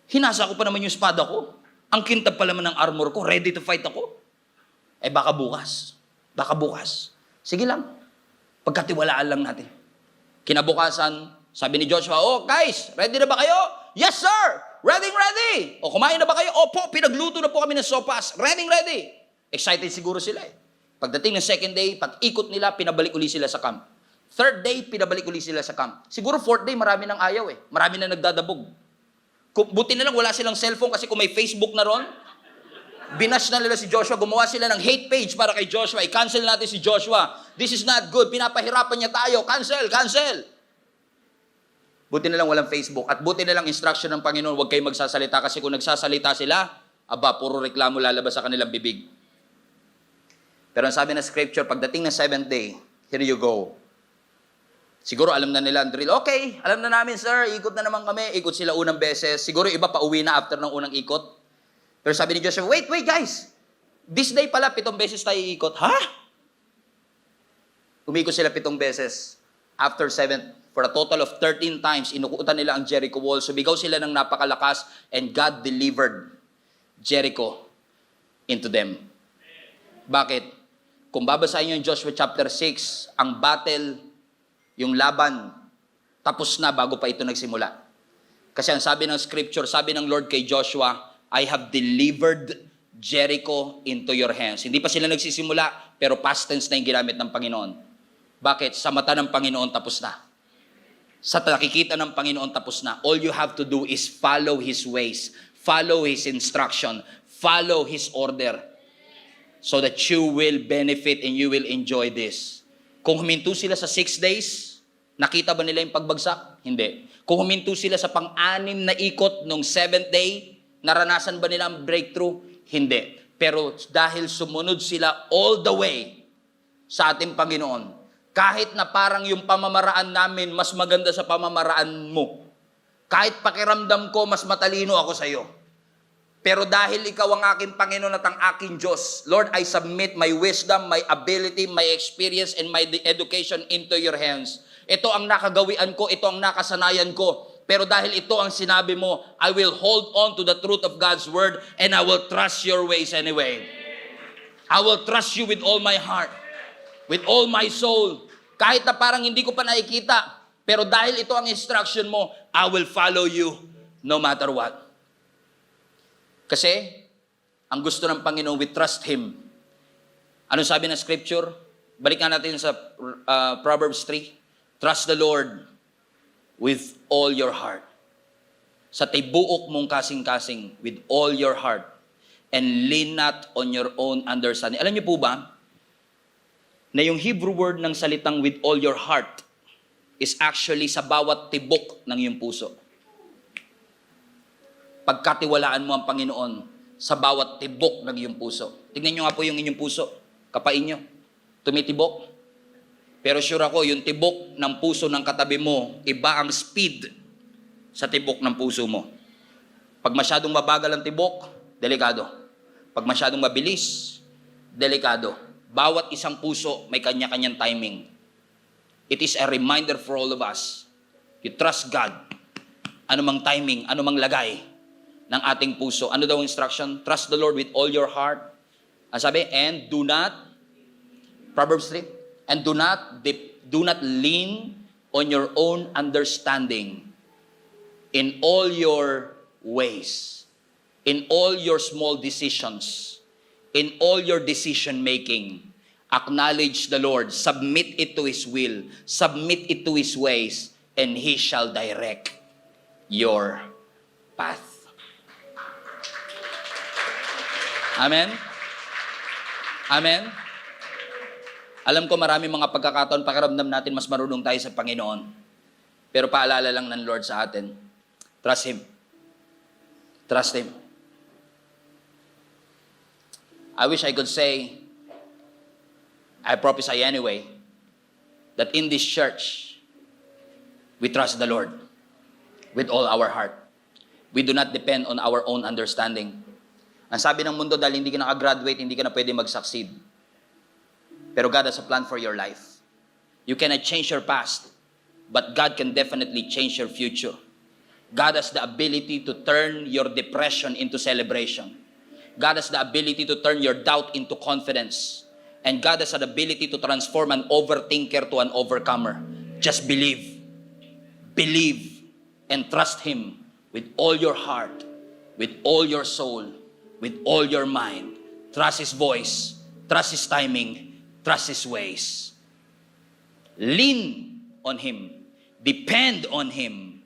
Hinasa ko pa naman yung espada ko. Ang kintab pa naman ng armor ko, ready to fight ako. Baka bukas. Baka bukas. Sige lang. Pagkatiwalaan lang natin. Kinabukasan, sabi ni Joshua, guys, ready na ba kayo? Yes, sir! Ready! O, kumain na ba kayo? Opo, pinagluto na po kami ng sopas. Ready! Excited siguro sila eh. Pagdating ng 2nd day, pag ikot nila, pinabalik uli sila sa camp. 3rd day, pinabalik uli sila sa camp. Siguro 4th day, marami nang ayaw eh. Marami na nagdadabog. Buti na lang wala silang cellphone kasi kung may Facebook na ron, binash na nila si Joshua, gumawa sila ng hate page para kay Joshua. I-cancel natin si Joshua. This is not good. Pinapahirapan niya tayo. Cancel! Buti na lang walang Facebook. At buti na lang instruction ng Panginoon, huwag kayong magsasalita kasi kung nagsasalita sila, puro reklamo lalabas sa kanilang bibig. Pero ang sabi ng scripture, pagdating ng 7th day, here you go. Siguro alam na nila ang drill. Okay, alam na namin sir, ikot na naman kami. Ikot sila unang beses. Siguro iba pa uwi na after ng unang ikot. Pero sabi ni Joshua, wait guys. This day pala, 7 beses tayo iikot. Ha? Umikot sila 7 beses. After 7th, for a total of 13 times, inukutan nila ang Jericho wall. Sumigaw sila ng napakalakas and God delivered Jericho into them. Bakit? Kung babasahin nyo yung Joshua chapter 6, ang battle, yung laban, tapos na bago pa ito nagsimula. Kasi ang sabi ng scripture, sabi ng Lord kay Joshua, I have delivered Jericho into your hands. Hindi pa sila nagsisimula, pero past tense na yung ginamit ng Panginoon. Bakit? Sa mata ng Panginoon, tapos na. Sa nakikita ng Panginoon, tapos na. All you have to do is follow His ways, follow His instruction, follow His order, so that you will benefit and you will enjoy this. Kung huminto sila sa 6 days, nakita ba nila yung pagbagsak? Hindi. Kung huminto sila sa pang-6 na ikot nung 7th day, naranasan ba nila ang breakthrough? Hindi. Pero dahil sumunod sila all the way sa ating Panginoon, kahit na parang yung pamamaraan namin mas maganda sa pamamaraan mo, kahit pakiramdam ko mas matalino ako sa iyo, pero dahil ikaw ang aking Panginoon at ang aking Diyos, Lord, I submit my wisdom, my ability, my experience, and my education into your hands. Ito ang nakagawian ko, ito ang nakasanayan ko. Pero dahil ito ang sinabi mo, I will hold on to the truth of God's word and I will trust your ways anyway. I will trust you with all my heart, with all my soul. Kahit na parang hindi ko pa nakikita, pero dahil ito ang instruction mo, I will follow you no matter what. Kasi, ang gusto ng Panginoon, we trust Him. Ano sabi ng scripture? Balikan natin sa Proverbs 3. Trust the Lord with all your heart. Sa tibuok mong kasing-kasing, with all your heart. And lean not on your own understanding. Alam niyo po ba, na yung Hebrew word ng salitang with all your heart is actually sa bawat tibok ng iyong puso. Pagkatiwalaan mo ang Panginoon sa bawat tibok ng iyong puso. Tingnan nyo nga po yung inyong puso. Kapain nyo. Tumitibok. Pero sure ako, yung tibok ng puso ng katabi mo, iba ang speed sa tibok ng puso mo. Pag masyadong mabagal ang tibok, delikado. Pag masyadong mabilis, delikado. Bawat isang puso may kanya-kanyang timing. It is a reminder for all of us. You trust God. Anumang timing, anumang lagay ng ating puso. Ano daw ang instruction? Trust the Lord with all your heart. Ang sabi, and do not, Proverbs 3, and do not lean on your own understanding in all your ways, in all your small decisions, in all your decision making. Acknowledge the Lord, submit it to His will, submit it to His ways, and He shall direct your path. Amen? Amen? Alam ko marami mga pagkakataon, pakiramdam natin mas marunong tayo sa Panginoon. Pero paalala lang ng Lord sa atin, trust Him. Trust Him. I wish I could say, I prophesy anyway, that in this church, we trust the Lord with all our heart. We do not depend on our own understanding. Ang sabi ng mundo, dahil hindi ka nakagraduate, hindi ka na pwede mag-succeed. Pero God has a plan for your life. You cannot change your past, but God can definitely change your future. God has the ability to turn your depression into celebration. God has the ability to turn your doubt into confidence. And God has an ability to transform an overthinker to an overcomer. Just believe. Believe and trust Him with all your heart, with all your soul, with all your mind. Trust His voice. Trust His timing. Trust His ways. Lean on Him. Depend on Him.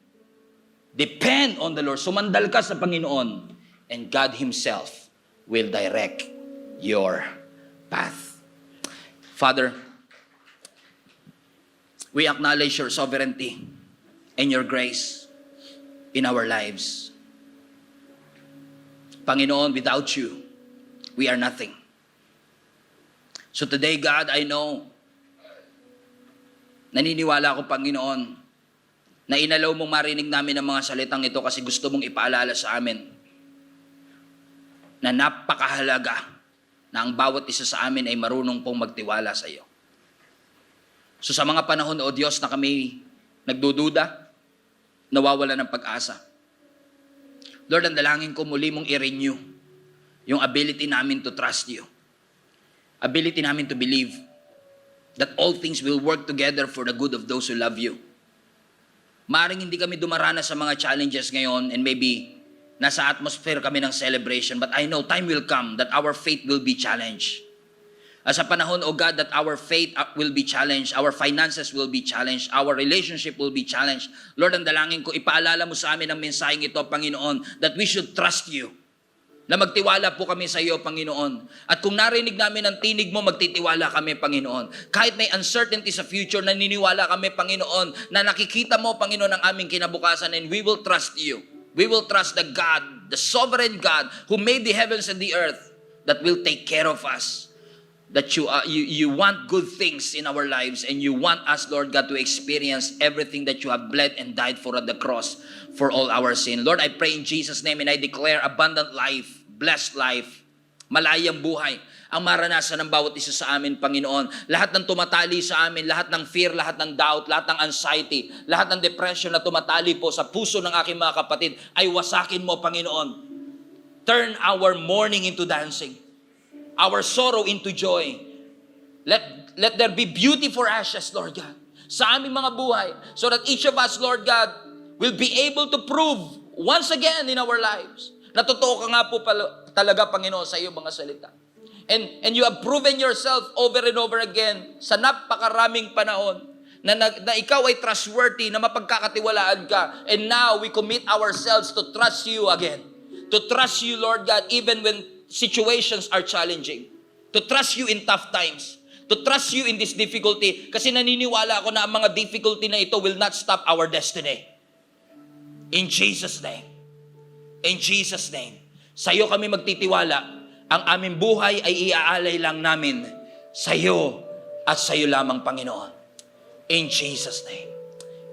Depend on the Lord. Sumandal ka sa Panginoon. And God Himself will direct your path. Father, we acknowledge your sovereignty and your grace in our lives. Panginoon, without you, we are nothing. So today, God, I know, naniniwala ako, Panginoon, na inalaw mong marinig namin ang mga salitang ito kasi gusto mong ipaalala sa amin na napakahalaga na ang bawat isa sa amin ay marunong pong magtiwala sa iyo. So sa mga panahon, O Diyos, na kami nagdududa, nawawala ng pag-asa. Lord, ang dalangin ko muli mong i-renew yung ability namin to trust you. Ability namin to believe that all things will work together for the good of those who love you. Maaaring hindi kami dumaranas sa mga challenges ngayon and maybe nasa atmosphere kami ng celebration, but I know time will come that our faith will be challenged. Sa panahon, O God, that our faith will be challenged, our finances will be challenged, our relationship will be challenged. Lord, ang dalangin ko, ipaalala mo sa amin ang mensaheng ito, Panginoon, that we should trust you. Na magtiwala po kami sa iyo, Panginoon. At kung narinig namin ang tinig mo, magtitiwala kami, Panginoon. Kahit may uncertainty sa future, naniniwala kami, Panginoon, na nakikita mo, Panginoon, ang aming kinabukasan, and we will trust you. We will trust the God, the sovereign God who made the heavens and the earth, that will take care of us. That you want good things in our lives, and you want us, Lord God, to experience everything that you have bled and died for at the cross for all our sin. Lord, I pray in Jesus' name and I declare abundant life, blessed life, malayang buhay ang maranasan ng bawat isa sa amin, Panginoon. Lahat ng tumatali sa amin, lahat ng fear, lahat ng doubt, lahat ng anxiety, lahat ng depression na tumatali po sa puso ng aking mga kapatid, ay wasakin mo, Panginoon. Turn our mourning into dancing, our sorrow into joy. Let there be beauty for ashes, Lord God, sa aming mga buhay, so that each of us, Lord God, will be able to prove once again in our lives na totoo ka nga po talaga, Panginoon, sa iyong mga salita. And you have proven yourself over and over again sa napakaraming panahon na ikaw ay trustworthy, na mapagkakatiwalaan ka. And now we commit ourselves to trust you again. To trust you, Lord God, even when situations are challenging. To trust you in tough times. To trust you in this difficulty. Kasi naniniwala ako na ang mga difficulty na ito will not stop our destiny. In Jesus' name. In Jesus' name. Sa iyo kami magtitiwala. Ang aming buhay ay iaalay lang namin sa iyo at sa iyo lamang, Panginoon. In Jesus' name.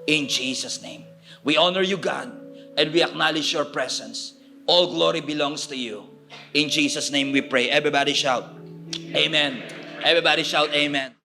In Jesus' name. We honor you, God, and we acknowledge your presence. All glory belongs to you. In Jesus' name we pray. Everybody shout, Amen. Everybody shout, Amen.